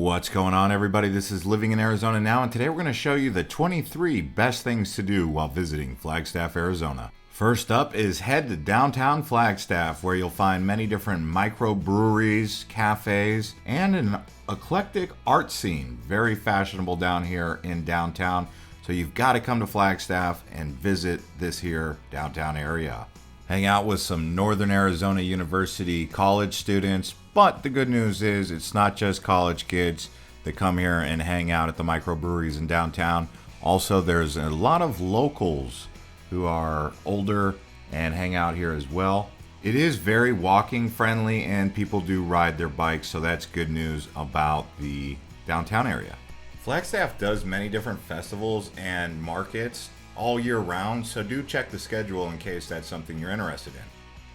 What's going on, everybody? This is Living in Arizona Now, and today we're going to show you the 23 best things to do while visiting Flagstaff, Arizona. First up is head to downtown Flagstaff, where you'll find many different microbreweries, cafes, and an eclectic art scene. Very fashionable down here in downtown, so you've got to come to Flagstaff and visit this here downtown area. Hang out with some Northern Arizona University college students, but the good news is it's not just college kids that come here and hang out at the microbreweries in downtown. Also, there's a lot of locals who are older and hang out here as well. It is very walking friendly and people do ride their bikes, so that's good news about the downtown area. Flagstaff does many different festivals and markets all year round, so do check the schedule in case that's something you're interested in.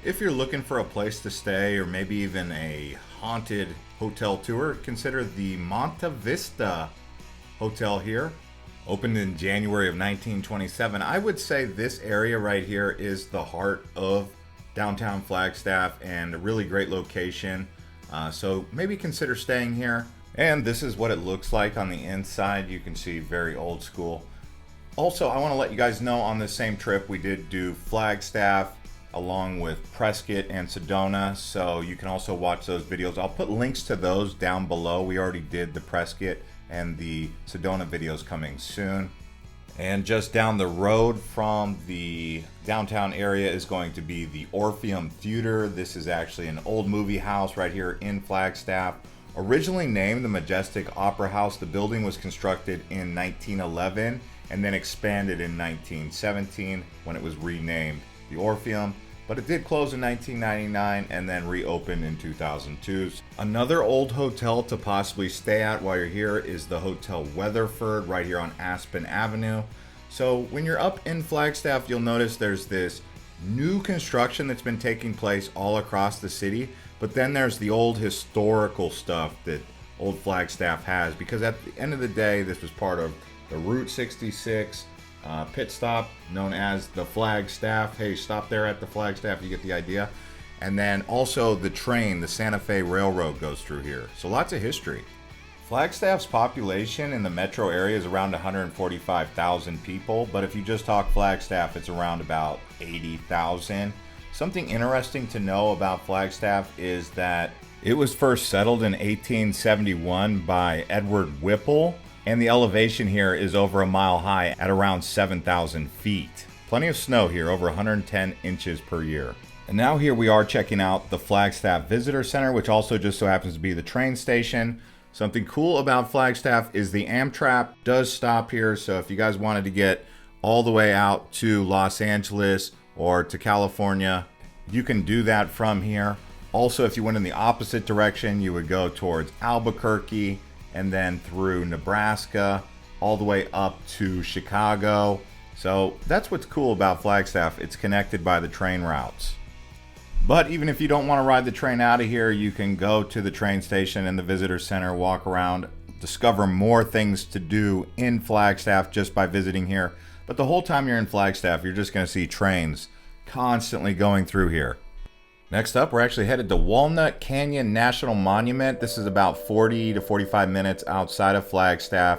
If you're looking for a place to stay or maybe even a haunted hotel tour, consider the Monte Vista hotel here. Opened in January of 1927. I would say this area right here is the heart of downtown Flagstaff and a really great location. So maybe consider staying here. And this is what it looks like on the inside. You can see very old school. Also, I want to let you guys know on this same trip we did do Flagstaff along with Prescott and Sedona, so you can also watch those videos. I'll put links to those down below. We already did the Prescott and the Sedona videos coming soon. And just down the road from the downtown area is going to be the Orpheum Theater. This is actually an old movie house right here in Flagstaff. Originally named the Majestic Opera House, the building was constructed in 1911 and then expanded in 1917 when it was renamed the Orpheum, but it did close in 1999 and then reopened in 2002. Another old hotel to possibly stay at while you're here is the Hotel Weatherford right here on Aspen Avenue. So when you're up in Flagstaff, you'll notice there's this new construction that's been taking place all across the city, but then there's the old historical stuff that old Flagstaff has, because at the end of the day, this was part of the Route 66 pit stop known as the Flagstaff. Hey, stop there at the Flagstaff, you get the idea. And then also the train, the Santa Fe Railroad goes through here. So lots of history. Flagstaff's population in the metro area is around 145,000 people, but if you just talk Flagstaff, it's around about 80,000. Something interesting to know about Flagstaff is that it was first settled in 1871 by Edward Whipple, and the elevation here is over a mile high at around 7,000 feet. Plenty of snow here, over 110 inches per year. And now here we are checking out the Flagstaff Visitor Center, which also just so happens to be the train station. Something cool about Flagstaff is the Amtrak does stop here, so if you guys wanted to get all the way out to Los Angeles or to California, you can do that from here. Also, if you went in the opposite direction, you would go towards Albuquerque and then through Nebraska all the way up to Chicago. So that's what's cool about Flagstaff. It's connected by the train routes. But even if you don't want to ride the train out of here, you can go to the train station and the visitor center, walk around, discover more things to do in Flagstaff just by visiting here. But the whole time you're in Flagstaff, you're just going to see trains constantly going through here. Next up, we're actually headed to Walnut Canyon National Monument. This is about 40 to 45 minutes outside of Flagstaff.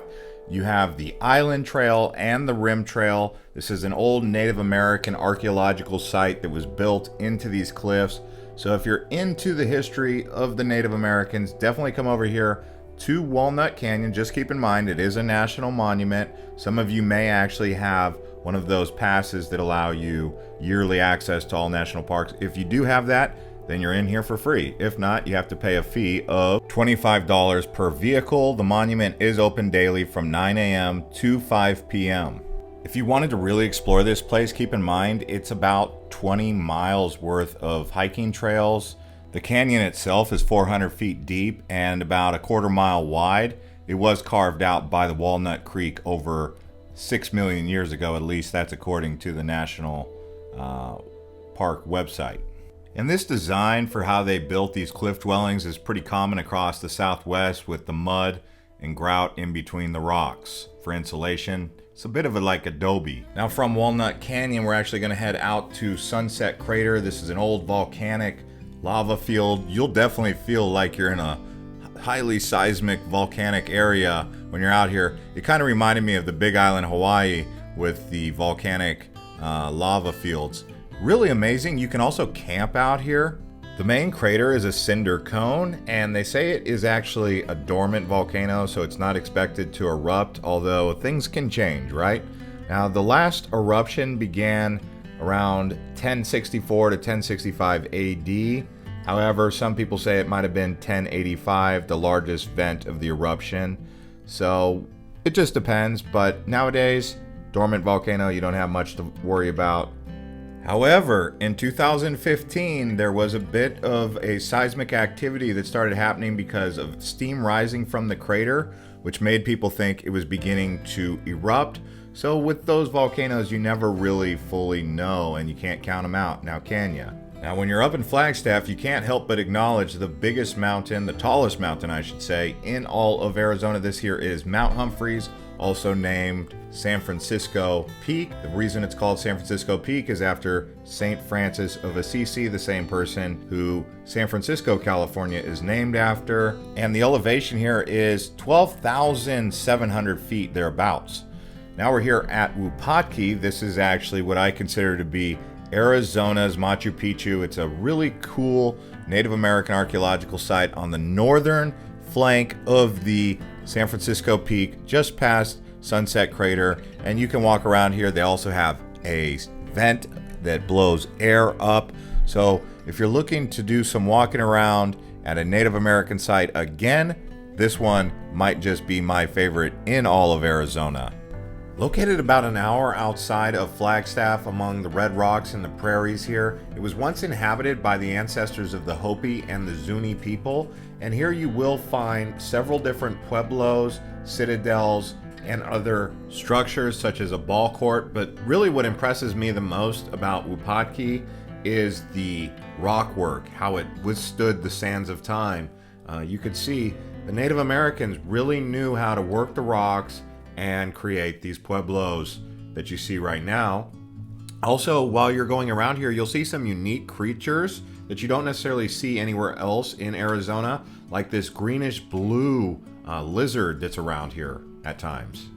You have the Island Trail and the Rim Trail. This is an old Native American archaeological site that was built into these cliffs. So if you're into the history of the Native Americans, definitely come over here to Walnut Canyon. Just keep in mind, it is a national monument. Some of you may actually have one of those passes that allow you yearly access to all national parks. If you do have that, then you're in here for free. If not, you have to pay a fee of $25 per vehicle. The monument is open daily from 9 a.m. to 5 p.m. If you wanted to really explore this place, keep in mind it's about 20 miles worth of hiking trails. The canyon itself is 400 feet deep and about a quarter mile wide. It was carved out by the Walnut Creek over 6 million years ago, at least that's according to the National Park website. And this design for how they built these cliff dwellings is pretty common across the Southwest, with the mud and grout in between the rocks for insulation. It's a bit of a like adobe. Now from Walnut Canyon, we're actually going to head out to Sunset Crater. This is an old volcanic lava field. You'll definitely feel like you're in a highly seismic volcanic area when you're out here. It kind of reminded me of the Big Island, Hawaii, with the volcanic lava fields. Really amazing. You can also camp out here. The main crater is a cinder cone, and they say it is actually a dormant volcano, so it's not expected to erupt, although things can change, right? Now, the last eruption began around 1064 to 1065 AD. However, some people say it might have been 1085, the largest vent of the eruption. So it just depends, but nowadays, dormant volcano, you don't have much to worry about. However, in 2015, there was a bit of a seismic activity that started happening because of steam rising from the crater, which made people think it was beginning to erupt. So with those volcanoes, you never really fully know, and you can't count them out, now can you? Now, when you're up in Flagstaff, you can't help but acknowledge the biggest mountain, the tallest mountain, I should say, in all of Arizona. This here is Mount Humphreys, also named San Francisco Peak. The reason it's called San Francisco Peak is after St. Francis of Assisi, the same person who San Francisco, California is named after. And the elevation here is 12,700 feet, thereabouts. Now we're here at Wupatki. This is actually what I consider to be Arizona's Machu Picchu. It's a really cool Native American archaeological site on the northern flank of the San Francisco Peak, just past Sunset Crater, and you can walk around here. They also have a vent that blows air up. So if you're looking to do some walking around at a Native American site again, this one might just be my favorite in all of Arizona. Located about an hour outside of Flagstaff among the red rocks and the prairies here, it was once inhabited by the ancestors of the Hopi and the Zuni people, and here you will find several different pueblos, citadels, and other structures such as a ball court. But really what impresses me the most about Wupatki is the rock work, how it withstood the sands of time. You could see the Native Americans really knew how to work the rocks and create these pueblos that you see right now. Also, while you're going around here, you'll see some unique creatures that you don't necessarily see anywhere else in Arizona, like this greenish blue lizard that's around here at times.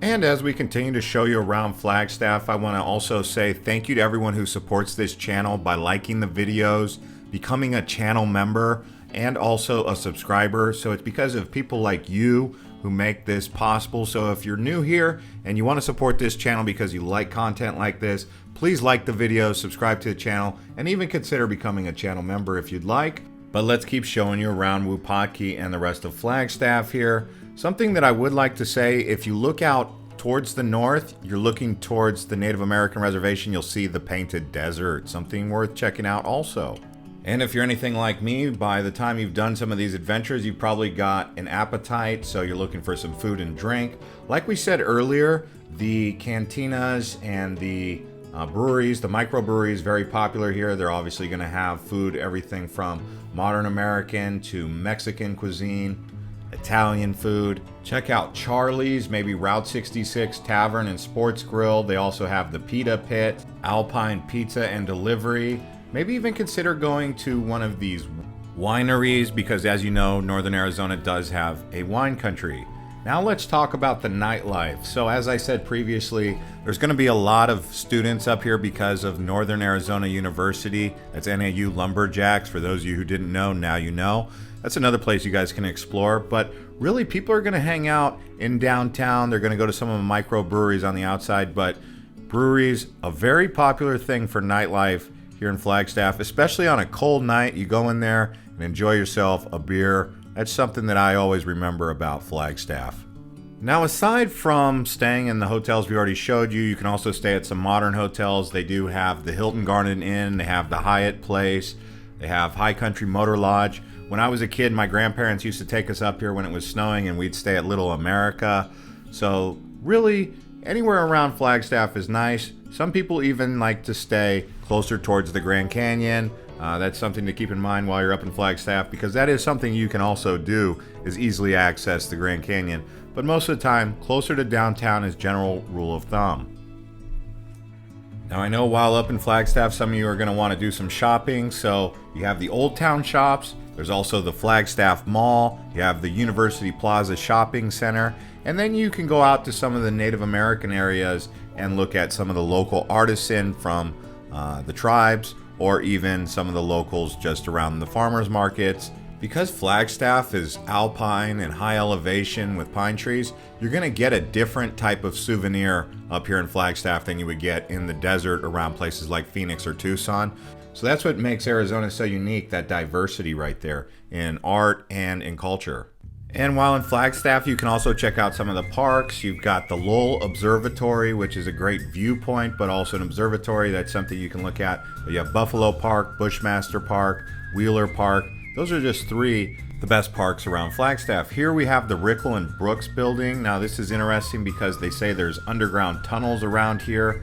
And as we continue to show you around Flagstaff, I want to also say thank you to everyone who supports this channel by liking the videos, becoming a channel member, and also a subscriber. So it's because of people like you who make this possible. So if you're new here and you want to support this channel because you like content like this, please like the video, subscribe to the channel, and even consider becoming a channel member if you'd like. But let's keep showing you around Wupatki and the rest of Flagstaff here. Something that I would like to say, if you look out towards the north, you're looking towards the Native American reservation, you'll see the Painted Desert, something worth checking out also. And if you're anything like me, by the time you've done some of these adventures, you've probably got an appetite, so you're looking for some food and drink. Like we said earlier, the cantinas and the breweries, the microbreweries, very popular here. They're obviously going to have food, everything from modern American to Mexican cuisine, Italian food. Check out Charlie's, maybe Route 66 Tavern and Sports Grill. They also have the Pita Pit, Alpine Pizza and Delivery. Maybe even consider going to one of these wineries, because as you know, Northern Arizona does have a wine country. Now let's talk about the nightlife. So as I said previously, there's going to be a lot of students up here because of Northern Arizona University. That's N.A.U. Lumberjacks. For those of you who didn't know, now you know. That's another place you guys can explore. But really, people are going to hang out in downtown. They're going to go to some of the microbreweries on the outside. But breweries, a very popular thing for nightlife here in Flagstaff, especially on a cold night. You go in there and enjoy yourself a beer. That's something that I always remember about Flagstaff. Now, aside from staying in the hotels we already showed you, you can also stay at some modern hotels. They do have the Hilton Garden Inn, they have the Hyatt Place, they have High Country Motor Lodge. When I was a kid, my grandparents used to take us up here when it was snowing, and we'd stay at Little America. So really, anywhere around Flagstaff is nice. Some people even like to stay closer towards the Grand Canyon. That's something to keep in mind while you're up in Flagstaff, because that is something you can also do, is easily access the Grand Canyon. But most of the time, closer to downtown is general rule of thumb. Now I know while up in Flagstaff, some of you are going to want to do some shopping, so you have the Old Town shops, there's also the Flagstaff Mall, you have the University Plaza Shopping Center, and then you can go out to some of the Native American areas and look at some of the local artisan from the tribes, or even some of the locals just around the farmers markets. Because Flagstaff is alpine and high elevation with pine trees, you're going to get a different type of souvenir up here in Flagstaff than you would get in the desert around places like Phoenix or Tucson. So that's what makes Arizona so unique, that diversity right there in art and in culture. And while in Flagstaff, you can also check out some of the parks. You've got the Lowell Observatory, which is a great viewpoint, but also an observatory. That's something you can look at. But you have Buffalo Park, Bushmaster Park, Wheeler Park. Those are just three the best parks around Flagstaff. Here we have the Rickel and Brooks building. Now this is interesting because they say there's underground tunnels around here.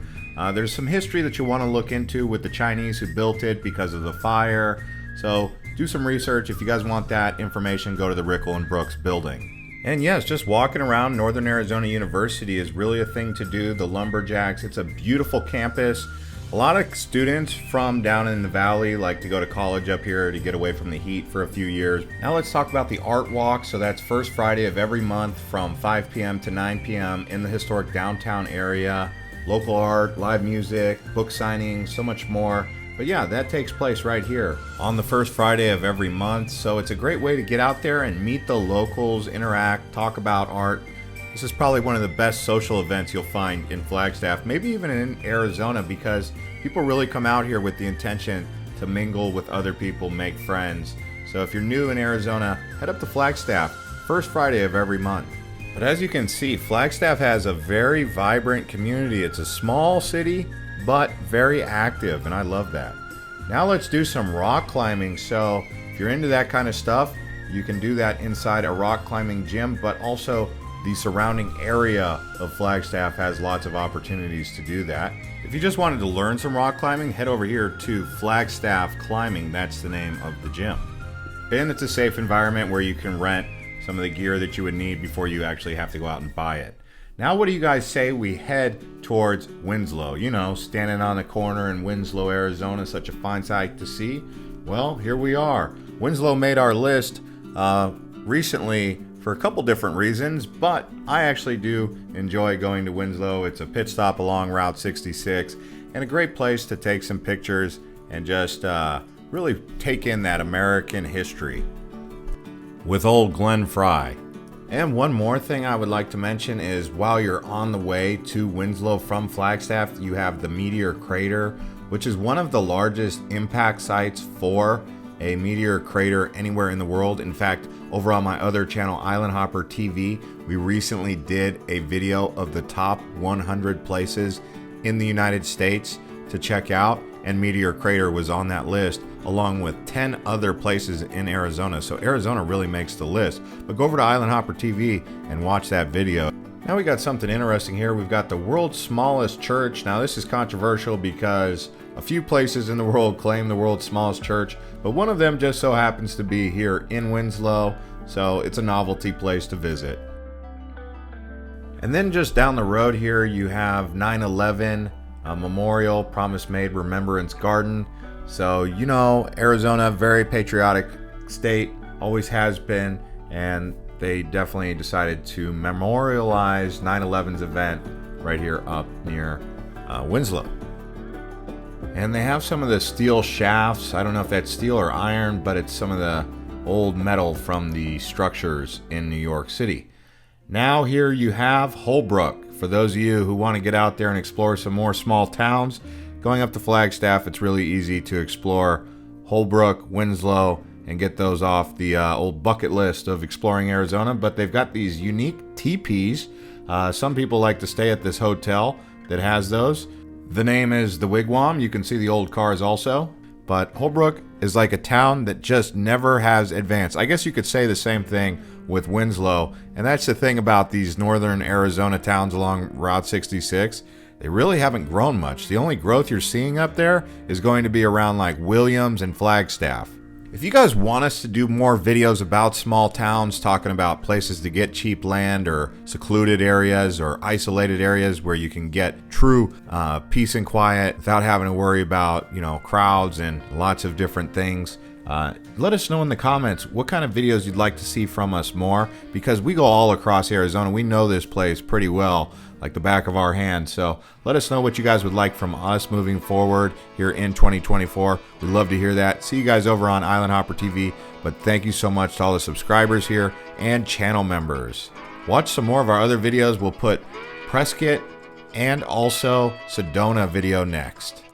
There's some history that you want to look into with the Chinese who built it because of the fire. So do some research. If you guys want that information, go to the Rickel and Brooks building. And yes, just walking around Northern Arizona University is really a thing to do. The Lumberjacks, it's a beautiful campus. A lot of students from down in the valley like to go to college up here to get away from the heat for a few years. Now let's talk about the Art Walk. So that's first Friday of every month from 5 p.m. to 9 p.m. in the historic downtown area. Local art, live music, book signings, so much more. But yeah, that takes place right here on the first Friday of every month. So it's a great way to get out there and meet the locals, interact, talk about art. This is probably one of the best social events you'll find in Flagstaff, maybe even in Arizona, because people really come out here with the intention to mingle with other people, make friends. So if you're new in Arizona, head up to Flagstaff, first Friday of every month. But as you can see, Flagstaff has a very vibrant community. It's a small city, but very active, and I love that. Now let's do some rock climbing. So if you're into that kind of stuff, you can do that inside a rock climbing gym, but also the surrounding area of Flagstaff has lots of opportunities to do that. If you just wanted to learn some rock climbing, head over here to Flagstaff Climbing. That's the name of the gym. And it's a safe environment where you can rent some of the gear that you would need before you actually have to go out and buy it. Now what do you guys say we head towards Winslow? You know, standing on the corner in Winslow, Arizona, such a fine sight to see. Well, here we are. Winslow made our list recently for a couple different reasons, but I actually do enjoy going to Winslow. It's a pit stop along Route 66 and a great place to take some pictures and just really take in that American history with old Glenn Fry. And one more thing I would like to mention is while you're on the way to Winslow from Flagstaff, you have the Meteor Crater, which is one of the largest impact sites for a meteor crater anywhere in the world. In fact, over on my other channel, Island Hopper TV, we recently did a video of the top 100 places in the United States to check out, and Meteor Crater was on that list along with 10 other places in Arizona. So Arizona really makes the list. But go over to Island Hopper TV and watch that video. Now we got something interesting here. We've got the world's smallest church. Now this is controversial because a few places in the world claim the world's smallest church, but one of them just so happens to be here in Winslow, so it's a novelty place to visit. And then just down the road here you have 9/11 Memorial Promise Made Remembrance Garden. So you know, Arizona, very patriotic state, always has been, and they definitely decided to memorialize 9/11's event right here up near Winslow. And they have some of the steel shafts. I don't know if that's steel or iron, but it's some of the old metal from the structures in New York City. Now here you have Holbrook. For those of you who want to get out there and explore some more small towns, going up to Flagstaff, it's really easy to explore Holbrook, Winslow, and get those off the old bucket list of exploring Arizona. But they've got these unique teepees. Some people like to stay at this hotel that has those. The name is the Wigwam. You can see the old cars also. But Holbrook is like a town that just never has advanced. I guess you could say the same thing with Winslow. And that's the thing about these northern Arizona towns along Route 66. They really haven't grown much. The only growth you're seeing up there is going to be around like Williams and Flagstaff. If you guys want us to do more videos about small towns, talking about places to get cheap land or secluded areas or isolated areas where you can get true peace and quiet without having to worry about, crowds and lots of different things, let us know in the comments what kind of videos you'd like to see from us more, because we go all across Arizona. We know this place pretty well, like the back of our hand. So let us know what you guys would like from us moving forward here in 2024. We'd love to hear that. See you guys over on Island Hopper TV. But thank you so much to all the subscribers here and channel members. Watch some more of our other videos. We'll put Prescott and also Sedona video next.